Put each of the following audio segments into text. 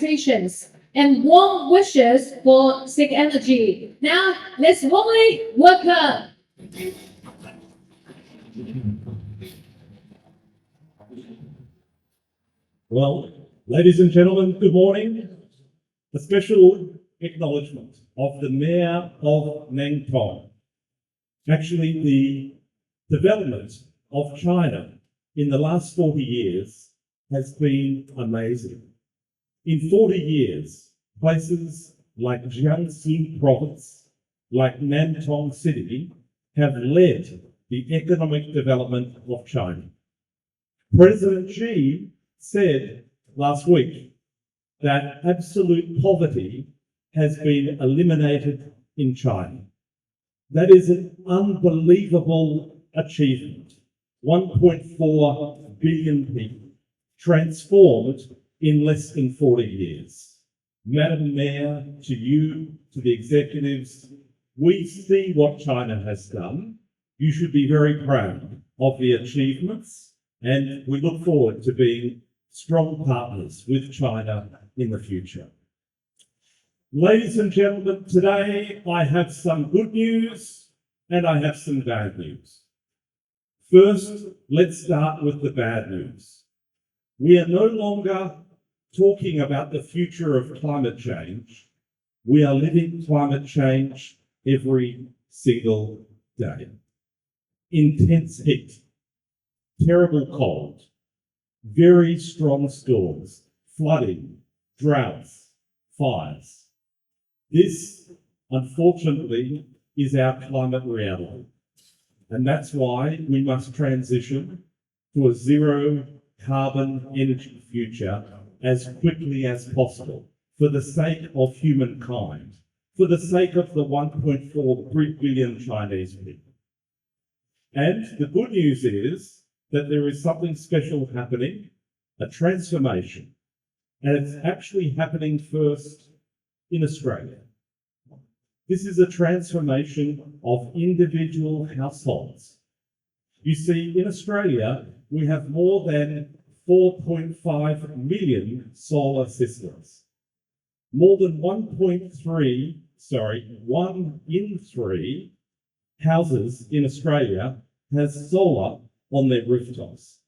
congratulations and warm wishes for Sigenergy. Now, let's warmly welcome. Well, ladies and gentlemen, good morning. A special acknowledgement of the Mayor of Nantong. Actually, the development of China in the last 40 years has been amazing. In 40 years, places like Jiangsu province, like Nantong city, have led the economic development of China. President Xi said last week that absolute poverty has been eliminated in China. That is an unbelievable achievement. 1.4 billion people transformed in less than 40 years. Madam Mayor, to you, to the executives, we see what China has done. You should be very proud of the achievements, and we look forward to being strong partners with China in the future. Ladies and gentlemen, today I have some good news and I have some bad news. First, let's start with the bad news. We are no longer talking about the future of climate change. We are living climate change every single day. Intense heat, terrible cold, very strong storms, flooding, droughts, fires. This, unfortunately, is our climate reality. And that's why we must transition to a zero carbon energy future as quickly as possible for the sake of humankind, for the sake of the 1.4 billion Chinese people. And the good news is that there is something special happening, a transformation, and it's actually happening first in Australia. This is a transformation of individual households. You see, in Australia, we have more than 4.5 million solar systems. More than 1 in 3 houses in Australia has solar on their rooftops.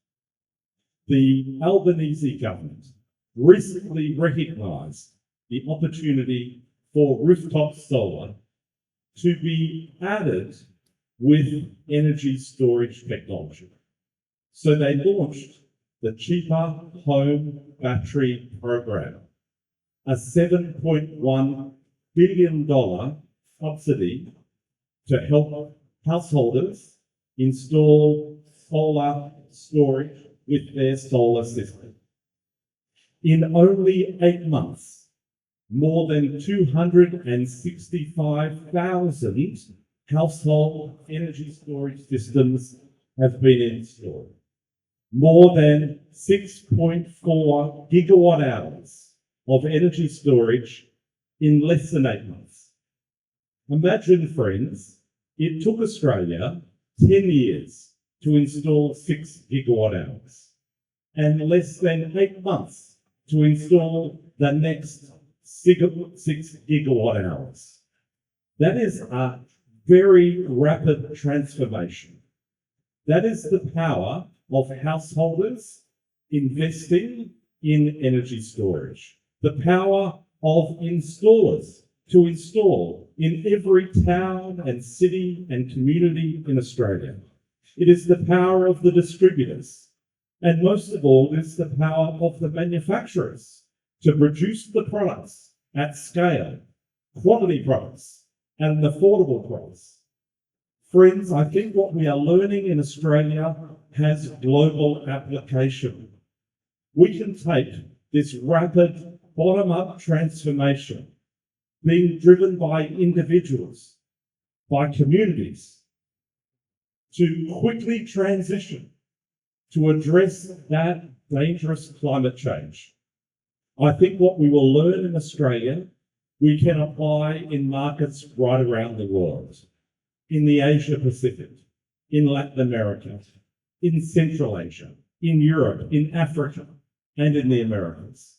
The Albanese government recently recognised the opportunity for rooftop solar to be added with energy storage technology. So they launched the Cheaper Home Battery Program, a $7.1 billion subsidy to help householders install solar storage with their solar system. In only 8 months, more than 265,000 household energy storage systems have been installed. More than 6.4 gigawatt hours of energy storage in less than 8 months. Imagine, friends, it took Australia 10 years to install 6 gigawatt hours and less than 8 months to install the next 6 gigawatt hours. That is a very rapid transformation. That is the power of householders investing in energy storage. The power of installers to install in every town and city and community in Australia. It is the power of the distributors. And most of all, it's the power of the manufacturers to produce the products at scale, quality products, at an affordable price. Friends, I think what we are learning in Australia has global application. We can take this rapid bottom-up transformation being driven by individuals, by communities, to quickly transition to address that dangerous climate change. I think what we will learn in Australia, we can apply in markets right around the world, in the Asia Pacific, in Latin America, in Central Asia, in Europe, in Africa, and in the Americas.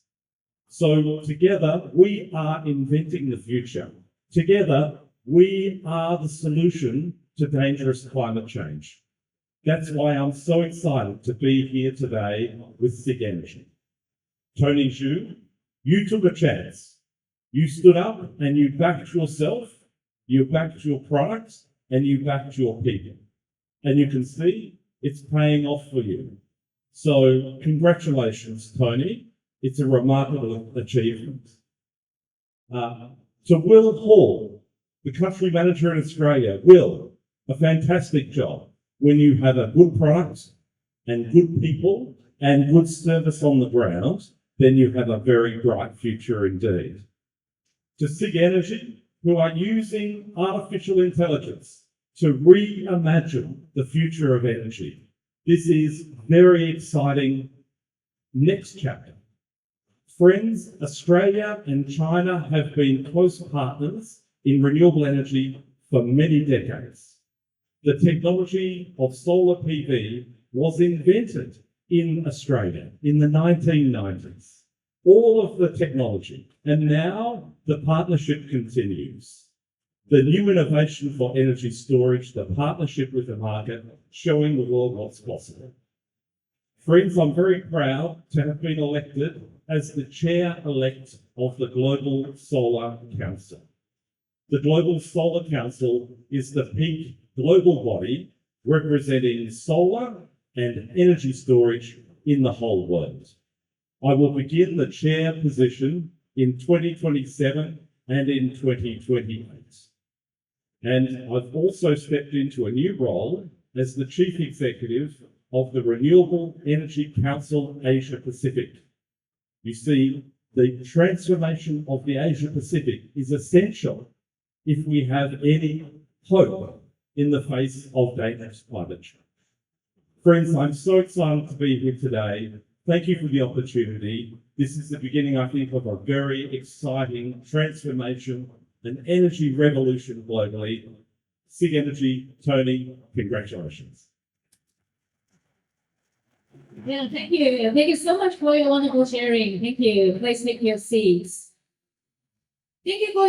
So together, we are inventing the future. Together, we are the solution to dangerous climate change. That's why I'm so excited to be here today with Sigenergy. Tony Zhu, you took a chance. You stood up and you backed yourself, you backed your products, and you backed your people. And you can see it's paying off for you. So congratulations, Tony. It's a remarkable achievement. To Will Hall, the country manager in Australia. Will, a fantastic job. When you have a good product and good people and good service on the ground, then you have a very bright future indeed. To Sigenergy, who are using artificial intelligence to reimagine the future of energy. This is very exciting next chapter. Friends, Australia and China have been close partners in renewable energy for many decades. The technology of solar PV was invented in Australia in the 1990s. All of the technology, and now the partnership continues. The new innovation for energy storage, the partnership with the market, showing the world what's possible. Friends, I'm very proud to have been elected as the chair-elect of the Global Solar Council. The Global Solar Council is the peak global body representing solar and energy storage in the whole world. I will begin the chair position in 2027 and in 2028. And I've also stepped into a new role as the Chief Executive of the Renewable Energy Council Asia Pacific. You see, the transformation of the Asia Pacific is essential if we have any hope in the face of dangerous climate change. Friends, I'm so excited to be here today. Thank you for the opportunity. This is the beginning, I think, of a very exciting transformation, an energy revolution globally. Sigenergy, Tony, congratulations. Yeah, thank you. Thank you so much for your wonderful sharing. Thank you. Please take your seats. Thank you for